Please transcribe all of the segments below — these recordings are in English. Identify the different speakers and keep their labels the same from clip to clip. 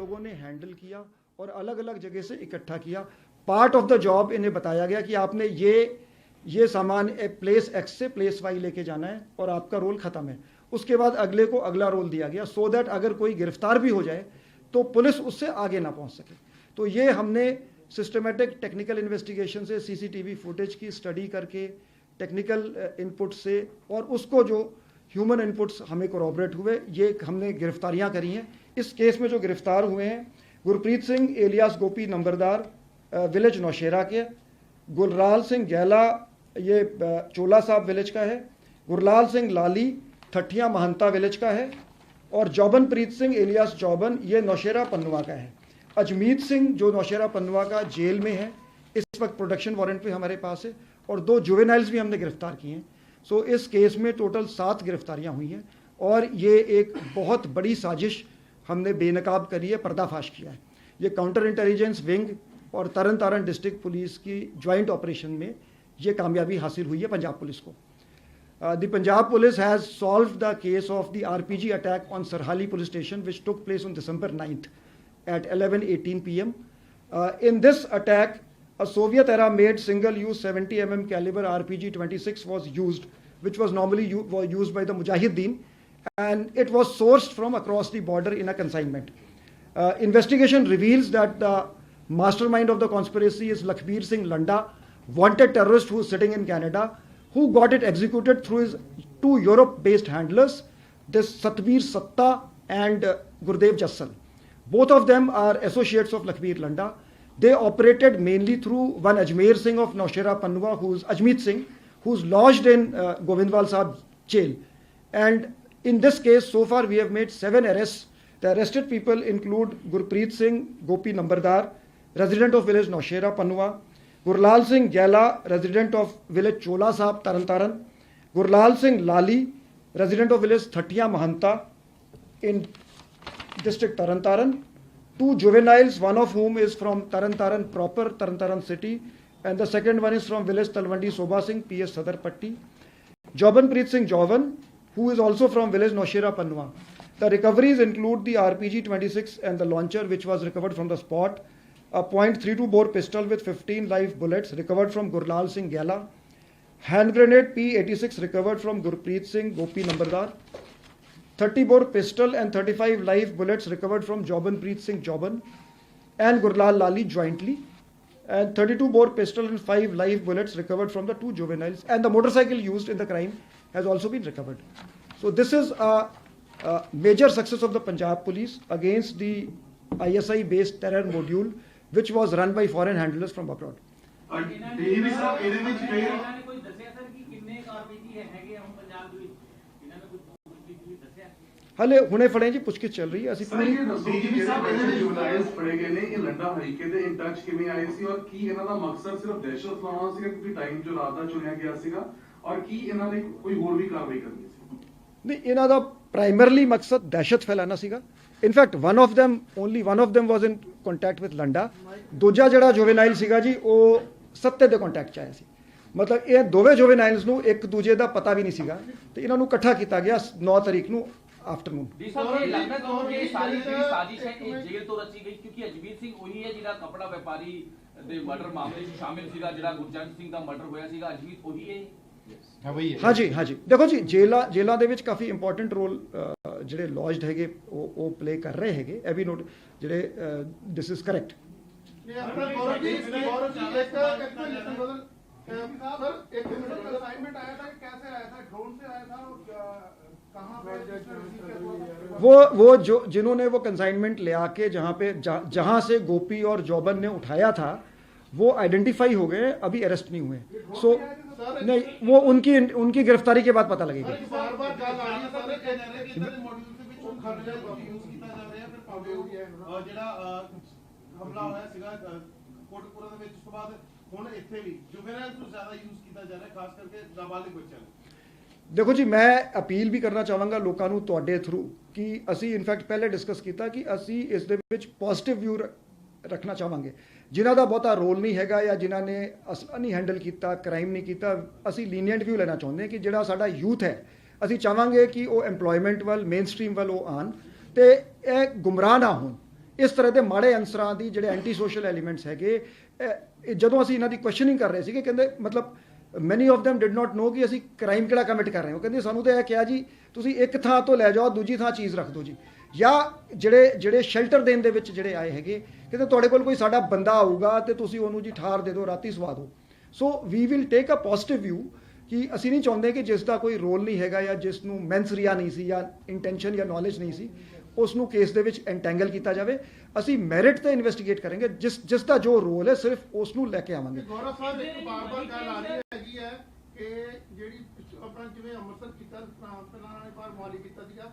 Speaker 1: लोगों ने हैंडल किया और अलग अलग जगह से इकट्ठा किया। पार्ट ऑफ द जॉब इन्हें बताया गया कि आपने ये सामान प्लेस एक्स से प्लेस वाई लेके जाना है और आपका रोल ख़त्म है। उसके बाद अगले को अगला रोल दिया गया, सो दैट अगर कोई गिरफ्तार भी हो जाए तो पुलिस उससे आगे ना पहुंच सके। तो ये हमने सिस्टमेटिक टेक्निकल इन्वेस्टिगेशन से, सीसीटीवी फुटेज की स्टडी करके, टेक्निकल इनपुट से और उसको जो ह्यूमन इनपुट्स हमें कोरॉबरेट हुए, ये हमने गिरफ्तारियां करी हैं। इस केस में जो गिरफ्तार हुए हैं, गुरप्रीत सिंह एलियास गोपी नंबरदार, विलेज नौशेरा के, गुलराल सिंह गैला ये चोला साहब विलेज का है, गुरलाल सिंह लाली ठठिया महंता विलेज का है, और जौबनप्रीत सिंह एलियास जौबन ये नौशेरा पन्नुआ का है। अजमीत सिंह जो नौशेरा पन्नुआ का जेल में है, इस वक्त प्रोडक्शन वारंट पे हमारे पास है, और 2 जुवेनाइल्स भी हमने गिरफ्तार किए हैं। सो इस केस में टोटल 7 गिरफ्तारियां हुई हैं और ये एक बहुत बड़ी साजिश हमने बेनकाब करी है, पर्दाफाश किया है। ये काउंटर इंटेलिजेंस विंग और तरन तारण डिस्ट्रिक्ट पुलिस की ज्वाइंट ऑपरेशन में ये कामयाबी हासिल हुई है पंजाब पुलिस को। The Punjab police has solved the case of the RPG attack on Sarhali police station, which took place on December 9th at 11:18 p.m. In this attack, a Soviet-era made single-use 70 mm caliber RPG-26 was used, which was normally used by the Mujahideen, and it was sourced from across the border in a consignment. Investigation reveals that the mastermind of the conspiracy is Lakhbir Landa, wanted terrorist who is sitting in Canada, who got it executed through his 2 Europe-based handlers, this Satbir Satta and Gurdev Jassal. Both of them are associates of Lakhbir Landa. They operated mainly through one Ajmer Singh of Naushera Pannua, who's Ajmeet Singh, who's lodged in Govindwal Sahib jail. And in this case, so far we have made 7 arrests. The arrested people include Gurpreet Singh Gopi Nambardar, resident of village Naushera Pannua, Gurlal Singh Gela, resident of village Chola Sahib, Tarn Taran, Gurlal Singh Lali, resident of village Thatiya Mahanta in district Tarn Taran, 2 juveniles, one of whom is from Tarn Taran proper, Tarn Taran city, and the second one is from village Talwandi Soba Singh, PS Sadar Patti, Jobanpreet Singh Jovan, who is also from village Naushera Pannua. The recoveries include the RPG-26 and the launcher, which was recovered from the spot, a .32 bore pistol with 15 live bullets recovered from Gurlal Singh Gela, hand grenade P86 recovered from Gurpreet Singh Gopi Nambardar, 30 bore pistol and 35 live bullets recovered from Jobanpreet Singh Joban and Gurlal Lali jointly, and 32 bore pistol and 5 live bullets recovered from the 2 juveniles, and the motorcycle used in the crime has also been recovered. So this is a major success of the Punjab police against the ISI based terror module which was run by foreign handlers from abroad. हाले हुणे फड़े जी पुछगिछ चल रही है ਅਸੀਂ ਪੂਰੀ
Speaker 2: DGP ਸਾਹਿਬ ਇਹਦੇ ਜੁਵਨਾਈਲਸ ਫੜੇ ਗਏ ਨੇ ਇਹ ਲੰਡਾ ਹਰੀਕੇ ਦੇ ਇਨ ਟੱਚ ਕਿਵੇਂ ਆਏ ਸੀ ਔਰ ਕੀ ਇਹਨਾਂ ਦਾ ਮਕਸਦ ਸਿਰਫ ਦਹਿਸ਼ਤ ਫੈਲਾਉਣਾ ਸੀਗਾ ਕਿਉਂਕਿ ਟਾਈਮ ਜੋ ਰਾਤ ਦਾ ਚੁਣਿਆ ਗਿਆ ਸੀਗਾ ਔਰ ਕੀ ਇਹਨਾਂ ਨੇ ਕੋਈ ਹੋਰ ਵੀ ਕਾਰਵਾਈ ਕਰਨੀ ਸੀ?
Speaker 1: ਨਹੀਂ, ਇਹਨਾਂ ਦਾ ਪ੍ਰਾਇਮਰਲੀ ਮਕਸਦ ਦਹਿਸ਼ਤ ਫੈਲਾਉਣਾ ਸੀਗਾ। In fact only one of them was in contact with Landa. ਦੂਜਾ ਜਿਹੜਾ ਜੁਵੇਨਾਈਲ ਸੀਗਾ ਜੀ ਉਹ ਸੱਤੇ ਦੇ ਕੰਟੈਕਟ ਚ ਆਇਆ ਸੀ। ਮਤਲਬ ਇਹ ਦੋਵੇਂ ਜੁਵੇਨਾਈਲਸ ਨੂੰ ਇੱਕ ਦੂਜੇ ਦਾ ਪਤਾ ਵੀ ਨਹੀਂ ਸੀਗਾ ਤੇ ਇਹਨਾਂ ਨੂੰ ਇਕੱਠਾ ਕੀਤਾ ਗਿਆ 9 ਤਾਰੀਖ ਨੂੰ आफ्टरनून।
Speaker 3: साजिश है जेल तो रची गई क्योंकि अजमीत सिंह वही है जिहड़ा कपड़ा व्यापारी दे मर्डर मामले च शामिल सीगा, जिहड़ा गुरजंट सिंह दा मर्डर होया सीगा, अजमीत वही है।
Speaker 1: हाँ जी देखो जी जेलों ਦੇ ਵਿੱਚ ਕਾਫੀ ਇੰਪੋਰਟੈਂਟ ਰੋਲ ਜਿਹੜੇ ਲੌਜਡ ਹੈਗੇ ਉਹ ਪਲੇ ਕਰ ਰਹੇ ਹੈਗੇ। ਇਹ ਵੀ ਨੋਟ ਜਿਹੜੇ ਦਿਸ ਇਜ਼ ਕਰੈਕਟ। वो जो जिन्होंने वो कंसाइनमेंट ले आके जहां से गोपी और जौबन ने उठाया था वो आइडेंटिफाई हो गए, अभी अरेस्ट नहीं हुए। सो नहीं, वो उनकी गिरफ्तारी के बाद पता लगेगा। देखो जी मैं अपील भी करना चाहांगा लोगों को तुहाडे थ्रू कि असी इनफैक्ट पहले डिस्कस किया कि असी इस दे विच पॉजिटिव व्यू रखना चाहांगे। जिन्हां दा बहुता रोल नहीं हैगा या जिन्हां ने असला नहीं हैंडल किया, क्राइम नहीं किया, असी लीनियंट व्यू लेना चाहुंदे कि जिहड़ा साडा यूथ है असी चाहांगे कि वो एम्पलॉयमेंट वाल मेन स्ट्रीम वाल वो आन ते गुमराह ना होण। ਇਸ ਤਰ੍ਹਾਂ ਦੇ ਮਾੜੇ ਅਨਸਰਾਂ ਦੀ ਜਿਹੜੇ ਐਂਟੀ ਸੋਸ਼ਲ ਐਲੀਮੈਂਟਸ ਹੈਗੇ, ਜਦੋਂ ਅਸੀਂ ਇਹਨਾਂ ਦੀ ਕੁਐਸਚਨਿੰਗ ਕਰ ਰਹੇ ਸੀਗੇ, ਕਹਿੰਦੇ ਮਤਲਬ many of them did not know ਕਿ ਅਸੀਂ ਕ੍ਰਾਈਮ ਕਿਹੜਾ ਕਮਿਟ ਕਰ ਰਹੇ ਹਾਂ। ਉਹ ਕਹਿੰਦੇ ਸਾਨੂੰ ਤਾਂ ਇਹ ਕਿਹਾ ਜੀ ਤੁਸੀਂ ਇੱਕ ਥਾਂ ਤੋਂ ਲੈ ਜਾਓ, ਦੂਜੀ ਥਾਂ ਚੀਜ਼ ਰੱਖ ਦਿਓ ਜੀ, ਜਾਂ ਜਿਹੜੇ ਸ਼ੈਲਟਰ ਦੇਣ ਦੇ ਵਿੱਚ ਜਿਹੜੇ ਆਏ ਹੈਗੇ, ਕਹਿੰਦੇ ਤੁਹਾਡੇ ਕੋਲ ਕੋਈ ਸਾਡਾ ਬੰਦਾ ਆਊਗਾ ਤੇ ਤੁਸੀਂ ਉਹਨੂੰ ਜੀ ਠਾਰ ਦੇ ਦਿਓ, ਰਾਤੀ ਸਵਾ ਦਿਓ। So we will take a positive view ਕਿ ਅਸੀਂ ਨਹੀਂ ਚਾਹੁੰਦੇ ਕਿ ਜਿਸ ਦਾ ਕੋਈ ਰੋਲ ਨਹੀਂ ਹੈਗਾ ਜਾਂ ਜਿਸ ਨੂੰ ਮੈਂਸਰੀਆ ਨਹੀਂ ਸੀ ਜਾਂ ਇੰਟੈਂਸ਼ਨ ਜਾਂ ਨੌਲੇਜ ਨਹੀਂ ਸੀ, ਉਸ ਨੂੰ ਕੇਸ ਦੇ ਵਿੱਚ ਐਂਟੈਂਗਲ ਕੀਤਾ ਜਾਵੇ। ਅਸੀਂ ਮੈਰਿਟ ਤੇ ਇਨਵੈਸਟੀਗੇਟ ਕਰਾਂਗੇ, ਜਿਸ ਦਾ ਜੋ ਰੋਲ ਹੈ ਸਿਰਫ ਉਸ ਨੂੰ ਲੈ ਕੇ ਆਵਾਂਗੇ।
Speaker 4: ਗੌਰਵ ਸਾਹਿਬ, ਇੱਕ ਬਾਰ-ਬਾਰ ਗੱਲ ਆ ਰਹੀ ਹੈਗੀ ਹੈ ਕਿ ਜਿਹੜੀ ਆਪਣਾ ਜਿਵੇਂ ਅੰਮ੍ਰਿਤਸਰ ਕੀਤਾ, ਪਹਿਲਾਂ ਨੇ ਬਾਹਰ ਮੁਹਾਲੀ ਕੀਤਾ ਸੀਗਾ,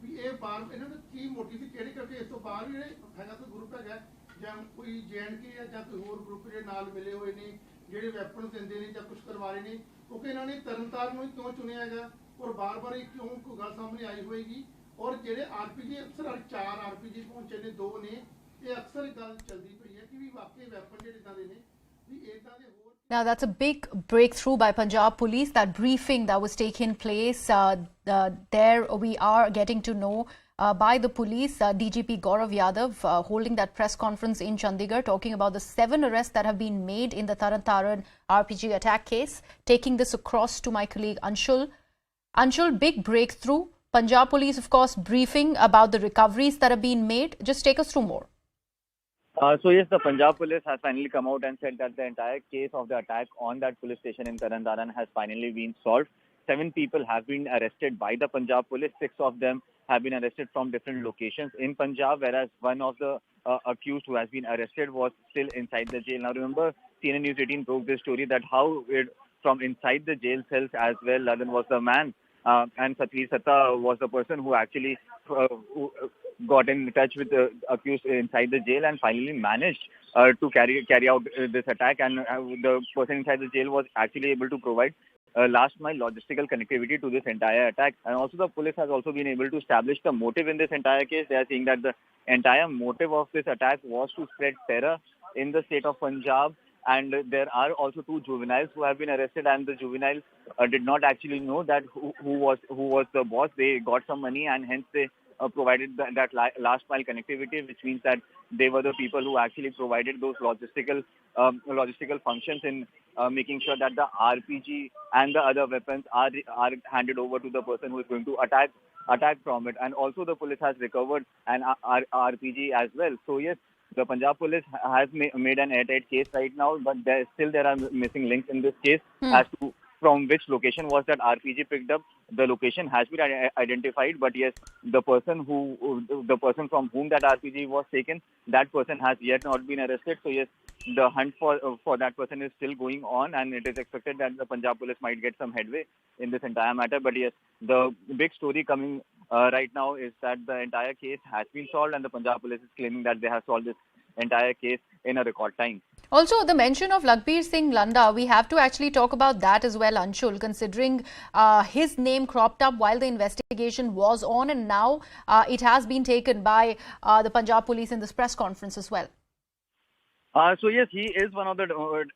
Speaker 4: ਵੀ ਇਹ ਬਾਰ ਇਹਨਾਂ ਦਾ ਕੀ ਮੋਟਿਵ ਸੀ, ਕਿਹੜੇ ਕਰਕੇ ਇਸ ਤੋਂ ਬਾਅਦ ਵੀ ਹੈਗਾ ਕੋਈ ਗਰੁੱਪ ਹੈਗਾ ਜਾਂ ਕੋਈ JNK ਹੈ ਜਾਂ ਕੋਈ ਹੋਰ ਗਰੁੱਪ ਜਿਹੜੇ ਨਾਲ ਮਿਲੇ ਹੋਏ ਨੇ ਜਿਹੜੇ ਵੈਪਨ ਦਿੰਦੇ ਨੇ ਜਾਂ ਕੁਝ ਕਰਵਾ ਰਹੇ ਨੇ, ਕਿਉਂਕਿ ਇਹਨਾਂ ਨੇ ਤਰਨਤਾਰਨ ਨੂੰ ਕਿਉਂ ਚੁਣਿਆ ਹੈਗਾ ਔਰ ਬਾਰ-ਬਾਰ ਇਹ ਕਿਉਂ ਕੋਈ ਗੱਲ ਸਾਹਮਣੇ ਆਈ ਹੋਏਗੀ, ਔਰ ਜਿਹੜੇ RPG ਅਕਸਰ 4 RPG ਪਹੁੰਚੇ ਨੇ, 2 ਨੇ, ਇਹ ਅਕਸਰ ਗੱਲ ਚੱਲਦੀ ਪਈ ਹੈ ਕਿ ਵੀ ਵਾਕਈ ਵੈਪਨ ਜਿਹੜੇ ਇਦਾਂ ਦੇ ਨੇ ਵੀ ਇਦਾਂ ਦੇ ਹੋਰ।
Speaker 5: Now, that's a big breakthrough by Punjab Police, that briefing that was taking place. There we are getting to know by the police, DGP Gaurav Yadav holding that press conference in Chandigarh, talking about the 7 arrests that have been made in the Tarn Taran RPG attack case. Taking this across to my colleague Anshul. Anshul, big breakthrough. Punjab Police, of course, briefing about the recoveries that have been made. Just take us through more.
Speaker 6: So yes, the Punjab Police has finally come out and said that the entire case of the attack on that police station in Tarn Taran has finally been solved. 7 people have been arrested by the Punjab Police. 6 of them have been arrested from different locations in Punjab, whereas one of the accused who has been arrested was still inside the jail. Now remember, CNN News 18 broke this story that how from inside the jail cells as well, Ladan was the man and Satri Satta was the person who actually got in touch with the accused inside the jail and finally managed to carry out this attack. And the person inside the jail was actually able to provide last mile logistical connectivity to this entire attack. And also the police has also been able to establish the motive in this entire case. They are saying that the entire motive of this attack was to spread terror in the state of Punjab. And there are also 2 juveniles who have been arrested, and the juveniles did not actually know that who was the boss. They got some money and hence they provided that last mile connectivity, which means that they were the people who actually provided those logistical functions in making sure that the RPG and the other weapons are handed over to the person who is going to attack from it. And also the police has recovered an RPG as well. So yes, the Punjab Police has made an airtight case right now, but there are missing links in this case as to from which location was that RPG picked up. The location has been identified, but yes, the person from whom that RPG was taken, that person has yet not been arrested. So yes, the hunt for that person is still going on, and it is expected that the Punjab Police might get some headway in this entire matter. But yes, the big story coming right now is that the entire case has been solved, and the Punjab Police is claiming that they have solved this entire case in a record time.
Speaker 5: Also, the mention of Lakhbir Landa, we have to actually talk about that as well, Anshul, considering his name cropped up while the investigation was on, and now it has been taken by the Punjab Police in this press conference as well.
Speaker 6: So yes, he is one of the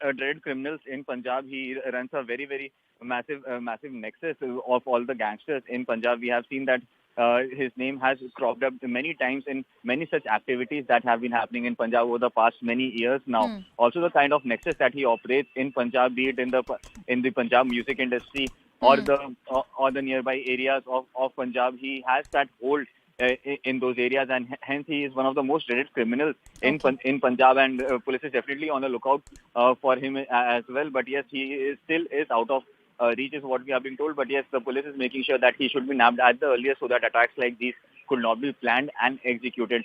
Speaker 6: dreaded criminals in Punjab. He runs a very, very massive nexus of all the gangsters in Punjab. We have seen that his name has cropped up many times in many such activities that have been happening in Punjab over the past many years now. Also, the kind of nexus that he operates in Punjab, be it in the Punjab music industry or the nearby areas of Punjab, he has that hold in those areas, and hence he is one of the most dreaded criminals in Punjab, and police is definitely on the lookout for him as well. But yes, he still is out of reach is what we have been told. But yes, the police is making sure that he should be nabbed at the earliest so that attacks like these could not be planned and executed.